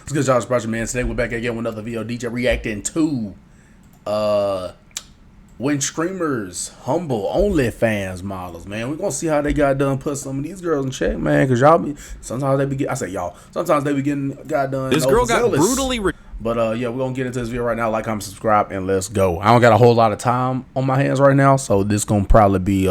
What's good, Josh Project, man? Today we're back again with another video. DJ reacting to when streamers humble Onlyfans models, man. We're gonna see how they got done put some of these girls in check, man. Cause y'all be sometimes they be getting, I say y'all, sometimes they be getting got done. This girl got brutally but yeah, we're gonna get into this video right now. Like, comment, subscribe, and let's go. I don't got a whole lot of time on my hands right now, so this gonna probably be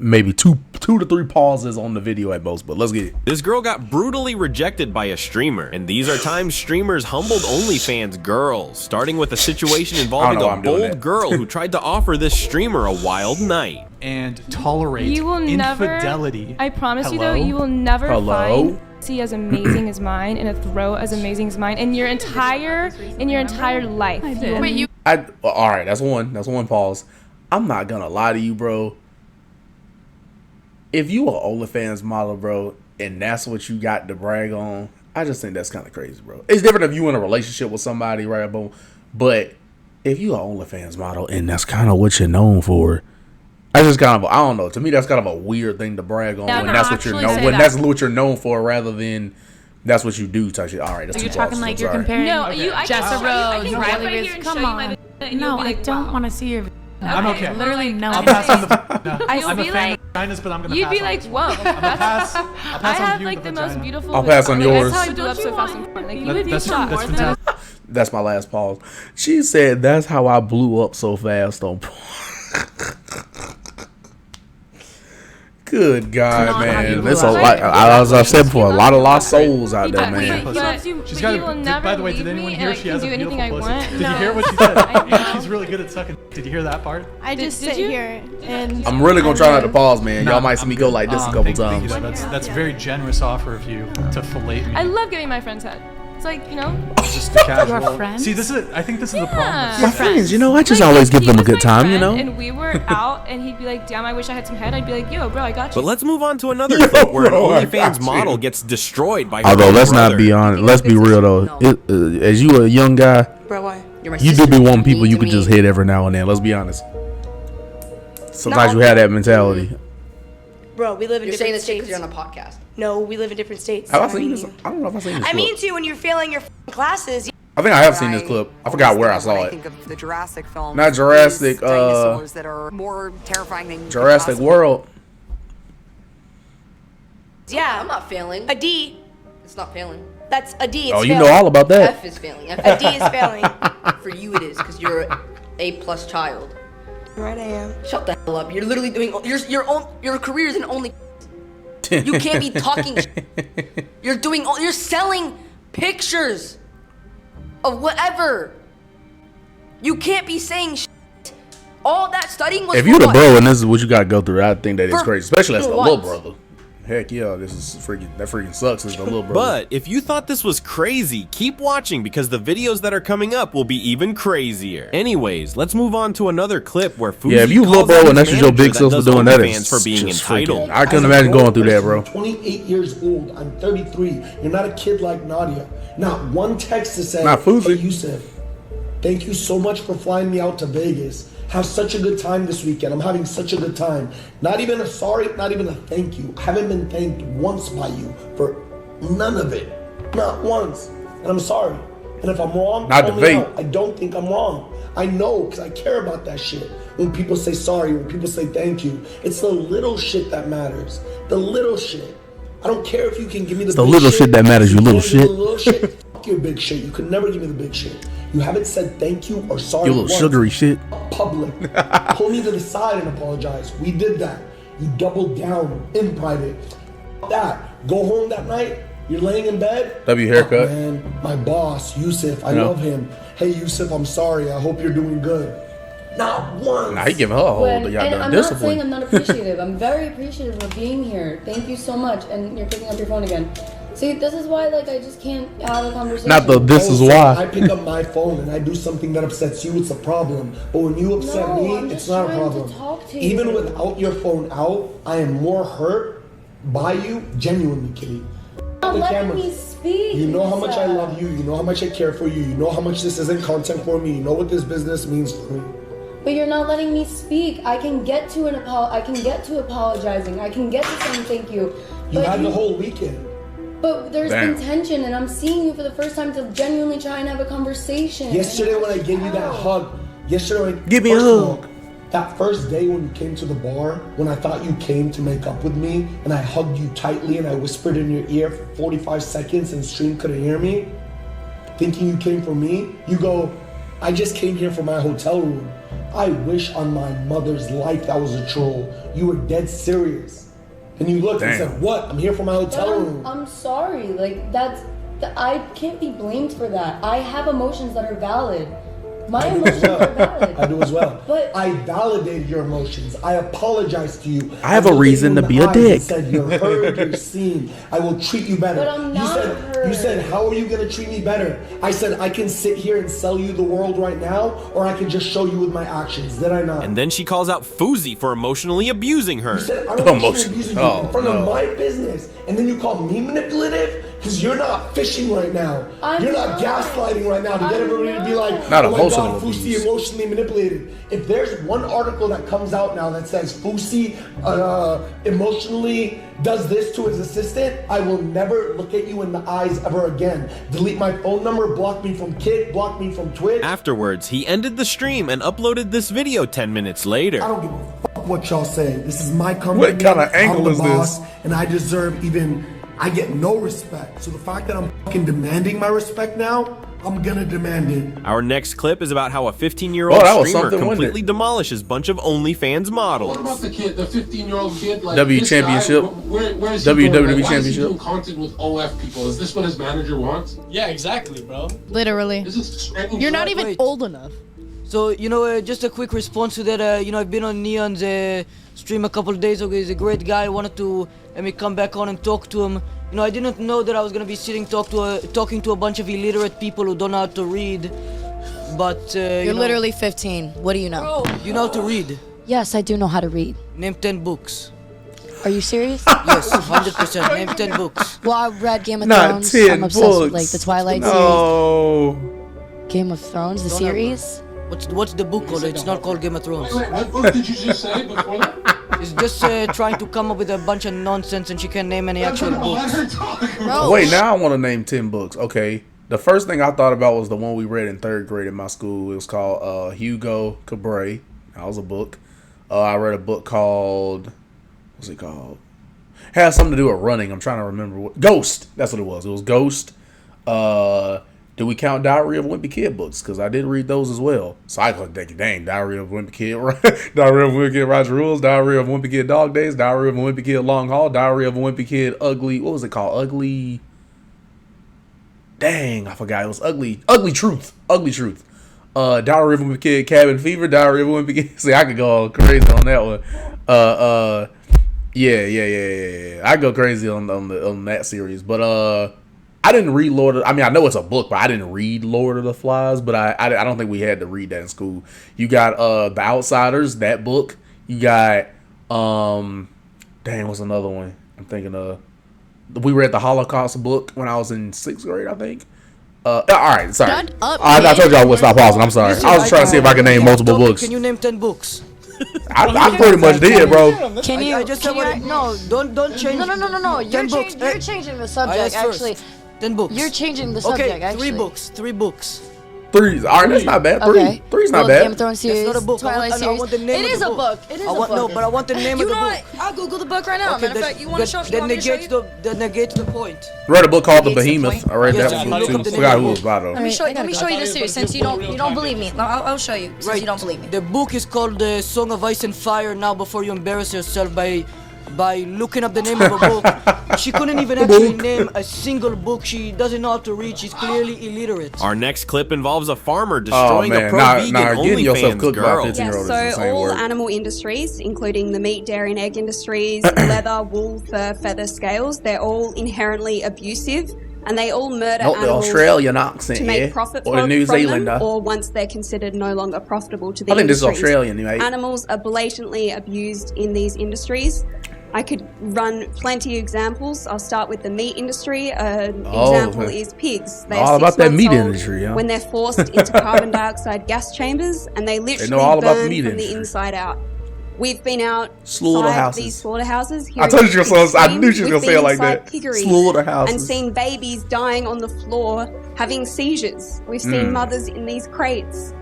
maybe two to three pauses on the video at most. But let's get it. This girl got brutally rejected by a streamer, and these are times streamers humbled OnlyFans girls, starting with a situation involving a bold girl who tried to offer this streamer a wild night. And tolerate infidelity. I promise you though, you will never find as amazing as mine and a throw as amazing as mine in your entire life. All right, that's one pause. I'm not gonna lie to you, bro. If you are OnlyFans model, bro, and that's what you got to brag on, I just think that's kind of crazy, bro. It's different if you in a relationship with somebody, right, bro? But if you are OnlyFans model and that's kind of what you're known for, I just kind of, I don't know. To me, that's kind of a weird thing to brag on when that's what you're known. When that's what you're known for, rather than that's what you do. Type shit. All right, that's you're talking like you're comparing. No, Jessa Rose, Riley Reeves. Come on. No, I don't want to see your. I'm okay. Literally no. I'll pass on the. No. I'm a fan of vaginas, but I'm gonna. You'd be like, whoa. I'll pass I have like the most beautiful. I'll pass on yours. That's how I blew up so fast and fun. Like, you would be shocked. That's my last pause. She said, "That's how I blew up so fast on." Good God, man! It's a lot. As I've said before, a lot of lost souls out there, man. She's got a. By the way, did anyone hear she has a beautiful pussy? Did you hear what she said? She's really good at sucking. Did you hear that part? I just sit here and. I'm really gonna try not to pause, man. Y'all might see me go like this a couple times. That's a very generous offer of you to fillet me. I love getting my friend's head. It's like, you know, just a casual. Your friends? See, this is. I think this is the problem. My friends, you know, I just always give them a good time, you know. And we were out, and he'd be like, "Damn, I wish I had some head." I'd be like, "Yo, bro, I got you." But let's move on to another clip where an OnlyFans model gets destroyed by. Although let's not be honest, let's be real though. As you a young guy, you do be wanting people you could just hit every now and then. Let's be honest. Sometimes you have that mentality. Bro, we live in different states. You're on a podcast. No, we live in different states. Have I seen this? I don't know if I've seen this clip. I mean, too, when you're failing your classes. I think I have seen this clip. I forgot where I saw it. Think of the Jurassic film. Not Jurassic. Dinosaurs that are more terrifying than Jurassic World. Yeah, I'm not failing. A D. It's not failing. That's a D. It's oh, you failing. know all about that. F is failing. A D is failing. For you, it is because you're an A+ child. Right, I am. Shut the hell up. You're literally doing your career is an only. You can't be talking. You're selling pictures of whatever. You can't be saying shit. All that studying was. If you're the bro and this is what you gotta go through, I think that is crazy, especially as the little brother. Heck yeah, this is freaking sucks as the little brother. But if you thought this was crazy, keep watching because the videos that are coming up will be even crazier. Anyways, let's move on to another clip where Fuzi if you little bro and that's just your big sis for doing that, it's for being entitled. I couldn't imagine going through that, bro. 28 years old. I'm 33. You're not a kid like Nadia. Not one text to say, not Fuzi. Hey, Yusuf, thank you so much for flying me out to Vegas. Have such a good time this weekend. I'm having such a good time. Not even a sorry, not even a thank you. I haven't been thanked once by you for none of it. Not once. And I'm sorry. And if I'm wrong, I don't think I'm wrong. I know because I care about that shit. When people say sorry, when people say thank you, it's the little shit that matters. The little shit. I don't care if you can give me the little shit that matters, you little shit. The little shit. Fuck your big shit. You could never give me the big shit. You haven't said thank you or sorry. You little sugary shit. Public. Pull me to the side and apologize. We did that. You doubled down in private. That. Go home that night. You're laying in bed. W haircut. Oh, man, my boss, Yusuf. I love him. Hey, Yusuf, I'm sorry. I hope you're doing good. Not once. Nah, he giving her a whole and I'm not saying I'm not discipline. appreciative. I'm very appreciative of being here. Thank you so much. And you're picking up your phone again. See, this is why, like, I just can't have a conversation. Not the this is why. I pick up my phone and I do something that upsets you, it's a problem. But when you upset me, it's not a problem. Even without your phone out, I am more hurt by you, genuinely, Kitty. Let me speak. You know how much I love you. You know how much I care for you. You know how much this isn't content for me. You know what this business means for me. But you're not letting me speak. I can get to apologizing. I can get to saying thank you. You had the whole weekend. But there's been tension, and I'm seeing you for the first time to genuinely try and have a conversation. Yesterday when I gave you that hug, give me a hug. That first day when you came to the bar, when I thought you came to make up with me, and I hugged you tightly and I whispered in your ear for 45 seconds and Stream couldn't hear me, thinking you came for me, you go, I just came here for my hotel room. I wish on my mother's life that was a troll. You were dead serious. And you looked and said, what? I'm here for my hotel room. I'm sorry. Like, I can't be blamed for that. I have emotions that are valid. My emotions are valid. I do as well. But I validated your emotions. I apologized to you. I have a reason to be a dick. Said you're heard, you're seen. I will treat you better. But I'm not heard. You said, how are you going to treat me better? I said, I can sit here and sell you the world right now, or I can just show you with my actions. Did I not? And then she calls out Fousey for emotionally abusing her. You said, I don't want you abusing you in front of my business. And then you call me manipulative? Because you're not fishing right now. You're not gaslighting right now to get everybody to be like, not oh my God, abuse. Fousey emotionally manipulated. If there's one article that comes out now that says Fousey emotionally does this to his assistant, I will never look at you in the eyes ever again. Delete my phone number, block me from Kik, block me from Twitch. Afterwards, he ended the stream and uploaded this video 10 minutes later. I don't give a fuck what y'all say. This is my company. What kind of angle is this? And I deserve I get no respect. So the fact that I'm fucking demanding my respect now, I'm gonna demand it. Our next clip is about how a 15-year-old streamer completely demolishes a bunch of OnlyFans models. What about the kid, the 15-year-old kid? Like, W Championship. Where is he WWE going? Like, why Championship. is he doing content with OF people? Is this what his manager wants? Yeah, exactly, bro. Literally. You're not even old enough. So, just a quick response to that. I've been on Neon's stream a couple of days ago. He's a great guy. I wanted to let me come back on and talk to him. I didn't know that I was gonna be talking to a bunch of illiterate people who don't know how to read. But you're literally 15. What do you know? You know how to read? Yes, I do know how to read. Name 10 books. Are you serious? Yes, 100%. Name 10 books. Well, I read Game of Not Thrones. 10 I'm obsessed with books. the Twilight series. Game of Thrones, the series. What's the book called? It's not called Game of Thrones. Wait, what book did you just say before that? It's just trying to come up with a bunch of nonsense and she can't name any actual books. Wait, now I want to name 10 books. Okay. The first thing I thought about was the one we read in 3rd grade in my school. It was called Hugo Cabret. That was a book. I read a book called, what's it called? Had something to do with running. I'm trying to remember what. Ghost. That's what it was. It was Ghost. Do we count Diary of a Wimpy Kid books? Because I did read those as well. So I was like, dang, Diary of a Wimpy Kid, Diary of a Wimpy Kid Roger Rules, Diary of a Wimpy Kid Dog Days, Diary of a Wimpy Kid Long Haul, Diary of a Wimpy Kid Ugly, what was it called? Ugly, dang, I forgot. It was Ugly Truth. Diary of a Wimpy Kid Cabin Fever, Diary of a Wimpy Kid. See, I could go all crazy on that one. Yeah. I go crazy on that series. But I didn't read I know it's a book, but I didn't read Lord of the Flies, but I don't think we had to read that in school. You got The Outsiders, that book. You got what's another one? I'm thinking we read the Holocaust book when I was in 6th grade, I think. All right, sorry. Shut up, I told y'all I would stop pausing. I'm sorry. I was trying to see if I could name multiple books. Can you name 10 books? I pretty much did, bro. Can you? No, don't change. No. You're changing the subject, actually. 10 books. You're changing the subject, okay, actually. 3 books. 3. All right, that's not bad. 3. Okay. 3's not bad. Game of Thrones series, It's not a book. Twilight series. I want the name it of is the a book. It is a book. No, but I want the name of the book. What? I'll Google the book right now. Matter of fact, you want to show me? That negates the point. Read a book called The Behemoth. I read Yes, that you one look too. up the Forgot name who of was by though. Let me show you the series since you don't believe me. I'll show you since you don't believe me. The book is called The Song of Ice and Fire. Now, before you embarrass yourself by looking up the name of a book, she couldn't even actually name a single book. She doesn't know how to read. She's clearly illiterate. Our next clip involves a farmer destroying a pro-vegan OnlyFans girl. Yes, so all animal industries, including the meat, dairy and egg industries, leather, wool, fur, feather, scales, they're all inherently abusive. And they all murder animals the Australian accent, to make profit or the New Zealander, or once they're considered no longer profitable to the I think this is industries. Australian, mate. Animals are blatantly abused in these industries. I could run plenty of examples. I'll start with the meat industry. An example is pigs. They're all about that meat old industry, huh? when they're forced into carbon dioxide gas chambers, and they literally all about the burn meat from industry. the inside out. We've been out Slaughterhouses. these slaughterhouses. I told you I knew she was gonna say it like that. Slaughterhouses. And seen babies dying on the floor, having seizures. We've seen mothers in these crates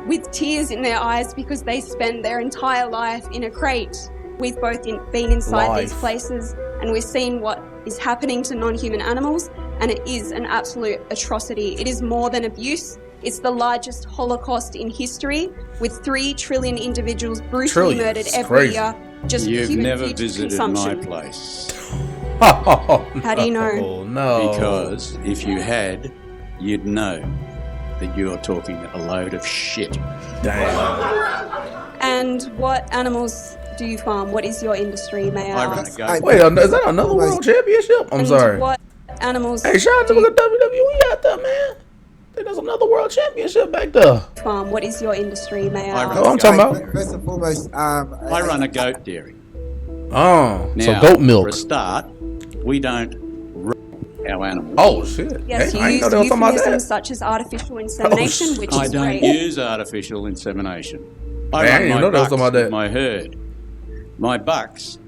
with tears in their eyes because they spend their entire life in a crate. We've both been inside these places, and we've seen what is happening to non-human animals, and it is an absolute atrocity. It is more than abuse. It's the largest Holocaust in history, with 3 trillion individuals brutally murdered every year just for You've human never food visited consumption. my place. How do you know? Oh, no. Because if you had, you'd know that you're talking a load of shit. Damn. And what animals do you farm? What is your industry, may I ask? Wait, is that another world championship? I'm sorry. What animals? Hey, shout out to the WWE out there, man. There's another world championship back there. Farm. What is your industry, may I ask? Oh, I'm talking about. First and foremost, I run a goat dairy. Oh, Now, so goat milk. For a start, we don't our animals. Oh shit! Yes, hey, you I use know they was talking about that. euphemisms such as artificial insemination, which I is don't great. use artificial insemination. Man, I didn't know they was talking about that. My herd. My bucks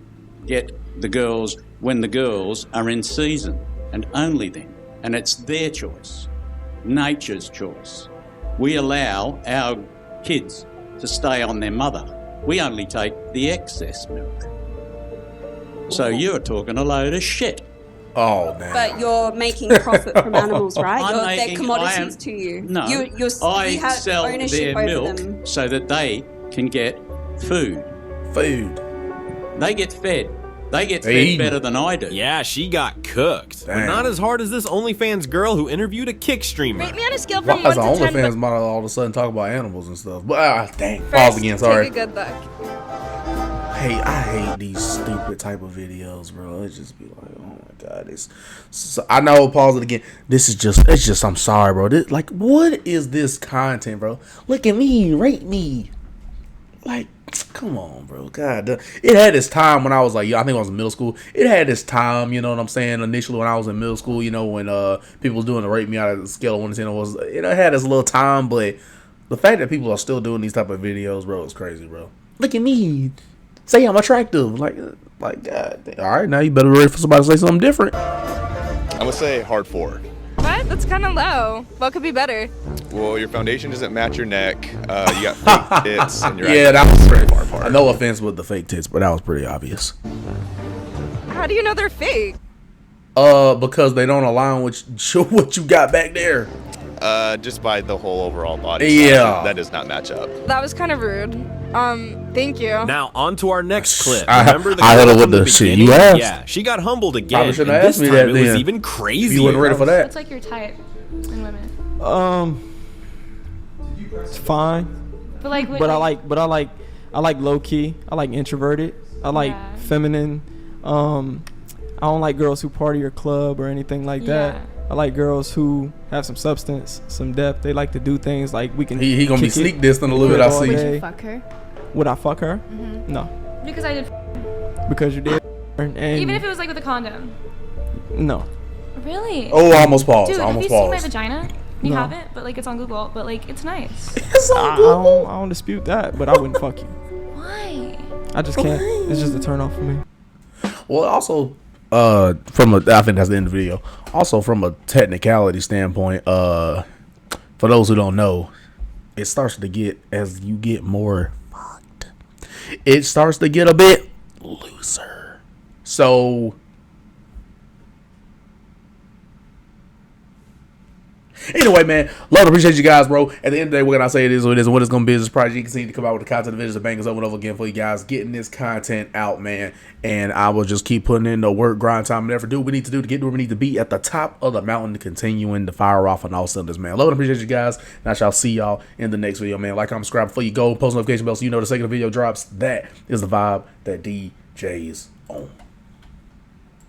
get the girls when the girls are in season, and only then. And it's their choice, nature's choice. We allow our kids to stay on their mother. We only take the excess milk. So you're talking a load of shit. Oh, man. But you're making profit from animals, right? They're commodities to you. No, you I have sell ownership their over milk them. so that they can get food. Food. They get fed. They get They fed eating. better than I do. Yeah, she got cooked. But Damn. not as hard as this OnlyFans girl who interviewed a kick streamer. Rate me on a scale from Why is 1 an to 10. OnlyFans model all of a sudden talk about animals and stuff? But dang, pause again. Sorry. Take a good look. Hey, I hate these stupid type of videos, bro. It just be like, oh my god, so I know. Pause it again. It's just. I'm sorry, bro. Like, what is this content, bro? Look at me, rate me. Like, come on, bro. God, it had this time when I was like, I think I was in middle school. It had this time, you know what I'm saying? Initially, when I was in middle school, you know, when people was doing the rate me out of the scale of 1 to 10, it had this little time. But the fact that people are still doing these type of videos, bro, is crazy, bro. Look at me. Say I'm attractive. Like, God. All right, now you better be ready for somebody to say something different. I'm gonna say hard 4. What? That's kind of low. What could be better? Well, your foundation doesn't match your neck. You got fake tits, and your Yeah, that was pretty far apart. No offense with the fake tits, but that was pretty obvious. How do you know they're fake? Because they don't align with what you got back there. Just by the whole overall body. Yeah, that does not match up. That was kind of rude. Thank you. Now on to our next clip. I Remember the hit her girl with from the shit you beginning? asked. Yeah, she got humbled again. Probably shouldn't And have this asked me time that it was then. even crazier. You wasn't ready for that. What's like your type in women? It's fine. But like, But I like low key. I like introverted. I like feminine. I don't like girls who party or club or anything like that. I like girls who have some substance, some depth. They like to do things like we can. He gonna be kick sneak it dissing a little bit. I see. Would you fuck her? Would I fuck her? Mm-hmm. No, Because I did. because you did. And Even if it was like with a condom. no. Really? Oh, I almost paused. Dude, I almost have you seen my paused. vagina? You No. haven't, but like it's on Google. But like it's nice. I don't dispute that, but I wouldn't fuck you. Why? I just can't. It's just a turn off for me. Well, also, I think that's the end of the video. Also, from a technicality standpoint, for those who don't know, it starts to get, as you get more fucked, it starts to get a bit looser. So, anyway, man, love and appreciate you guys, bro. At the end of the day, what can I say? It is what it is, and what it's going to be is this project. You continue to come out with the content, the videos, the bangers over and over again for you guys, getting this content out, man. And I will just keep putting in the work, grind, time, and effort. Do what we need to do to get to where we need to be at the top of the mountain, continuing to fire off on all cylinders, man. Love and appreciate you guys, and I shall see y'all in the next video, man. Like, comment, subscribe before you go, post notification bell so you know the second the video drops. That is the vibe that DJ's on.